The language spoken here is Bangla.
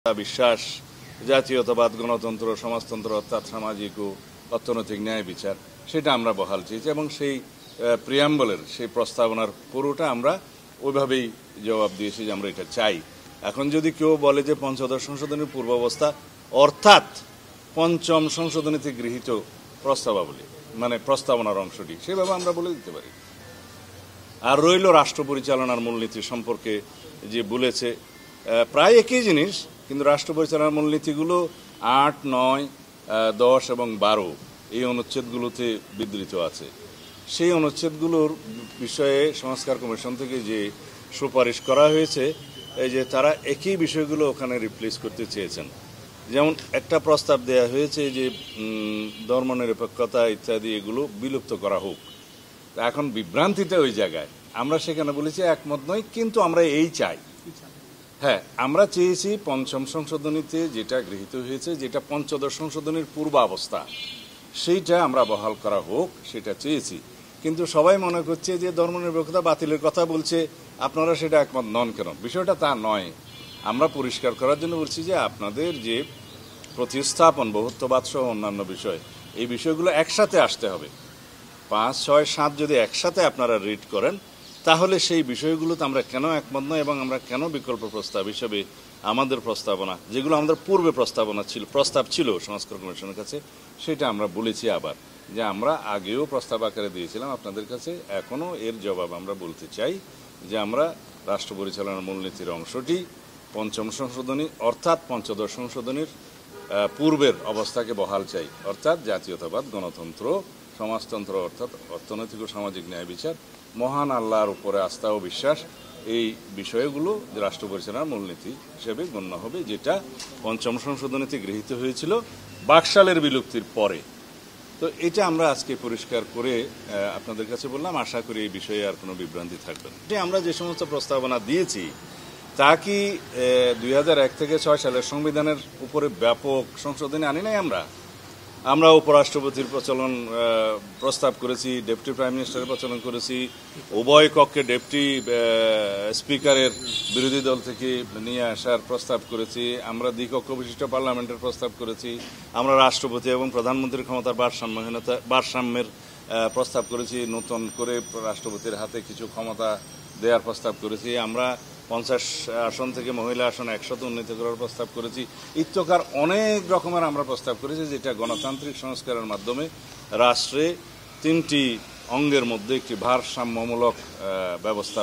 বিশ্বাস, জাতীয়তাবাদ, গণতন্ত্র, সমাজতন্ত্র অর্থাৎ সামাজিক ও অর্থনৈতিক ন্যায় বিচার, সেটা আমরা বহাল চেয়েছি এবং সেই প্রিয়াম্বলের সেই প্রস্তাবনার পুরোটা আমরা ওইভাবেই জবাব দিয়েছি যে আমরা এটা চাই। এখন যদি কেউ বলে যে পঞ্চদশ সংশোধনীর পূর্বাবস্থা অর্থাৎ পঞ্চম সংশোধনীতে গৃহীত প্রস্তাবাবলী মানে প্রস্তাবনার অংশটি, সেভাবে আমরা বলে দিতে পারি। আর রইল রাষ্ট্র পরিচালনার মূলনীতি সম্পর্কে যে বলেছে, প্রায় একই জিনিস, কিন্তু রাষ্ট্র পরিচালনার মূলনীতিগুলো ৮, ৯, ১০ এবং ১২ এই অনুচ্ছেদগুলোতে বিধৃত আছে। সেই অনুচ্ছেদগুলোর বিষয়ে সংস্কার কমিশন থেকে যে সুপারিশ করা হয়েছে, এই যে তারা একই বিষয়গুলো ওখানে রিপ্লেস করতে চেয়েছেন। যেমন একটা প্রস্তাব দেয়া হয়েছে যে ধর্মনিরপেক্ষতা ইত্যাদি এগুলো বিলুপ্ত করা হোক। এখন বিভ্রান্তিটা ওই জায়গায়, আমরা সেখানে বলেছি একমত নই, কিন্তু আমরা এই চাই। হ্যাঁ, আমরা চেয়েছি পঞ্চম সংশোধনীতে যেটা গৃহীত হয়েছে, যেটা পঞ্চদশ সংশোধনীর পূর্বাবস্থা, সেইটা আমরা বহাল করা হোক, সেটা চেয়েছি। কিন্তু সবাই মনে করছে যে ধর্মনিরপেক্ষতা বাতিলের কথা বলছে, আপনারা সেটা একমত নন কেন? বিষয়টা তা নয়। আমরা পরিষ্কার করার জন্য বলছি যে আপনাদের যে প্রতিস্থাপন, বহুত্ববাদ সহ অন্যান্য বিষয়, এই বিষয়গুলো একসাথে আসতে হবে। ৫, ৬, ৭ যদি একসাথে আপনারা রিড করেন, তাহলে সেই বিষয়গুলোতে আমরা কেন একমত নয় এবং আমরা কেন বিকল্প প্রস্তাব হিসেবে আমাদের প্রস্তাবনা, যেগুলো আমাদের পূর্বে প্রস্তাব ছিল সংস্কার কমিশনের কাছে, সেটা আমরা বলেছি আবার যে আমরা আগেও প্রস্তাব আকারে দিয়েছিলাম আপনাদের কাছে। এখনও এর জবাব আমরা বলতে চাই যে আমরা রাষ্ট্র পরিচালনার মূলনীতির অংশটি পঞ্চম সংশোধনী অর্থাৎ পঞ্চদশ সংশোধনীর পূর্বের অবস্থাকে বহাল চাই, অর্থাৎ জাতীয়তাবাদ, গণতন্ত্র, সমাজতন্ত্র অর্থাৎ অর্থনৈতিক ও সামাজিক ন্যায় বিচার, মহান আল্লাহর উপরে আস্থা ও বিশ্বাস, এই বিষয়গুলো রাষ্ট্র পরিচালনার মূলনীতি হিসেবে গণ্য হবে, যেটা পঞ্চম সংশোধনীতে গৃহীত হয়েছিল বাকশালের বিলুপ্তির পরে। তো এটা আমরা আজকে পরিষ্কার করে আপনাদের কাছে বললাম। আশা করি এই বিষয়ে আর কোনো বিভ্রান্তি থাকবে না। আমরা যে সমস্ত প্রস্তাবনা দিয়েছি তা কি ২০০১ থেকে ৬ সালের সংবিধানের উপরে ব্যাপক সংশোধনী আনি নাই। আমরা উপরাষ্ট্রপতির প্রস্তাব করেছি, ডেপুটি প্রাইম মিনিস্টারের প্রচলন করেছি, উভয় কক্ষে ডেপুটি স্পিকারের বিরোধী দল থেকে নিয়ে আসার প্রস্তাব করেছি, আমরা দ্বিকক্ষ বিশিষ্ট পার্লামেন্টের প্রস্তাব করেছি, আমরা রাষ্ট্রপতি এবং প্রধানমন্ত্রীর ক্ষমতার ভারসাম্যের প্রস্তাব করেছি, নতুন করে রাষ্ট্রপতির হাতে কিছু ক্ষমতা দেওয়ার প্রস্তাব করেছি, আমরা ৫০ আসন থেকে মহিলা আসন ১০০ উন্নীত করার প্রস্তাব করেছি। ইত্যকার অনেক রকমের আমরা প্রস্তাব করেছি, যেটা গণতান্ত্রিক সংস্কারের মাধ্যমে রাষ্ট্রে ৩টি অঙ্গের মধ্যে একটি ভারসাম্যমূলক ব্যবস্থা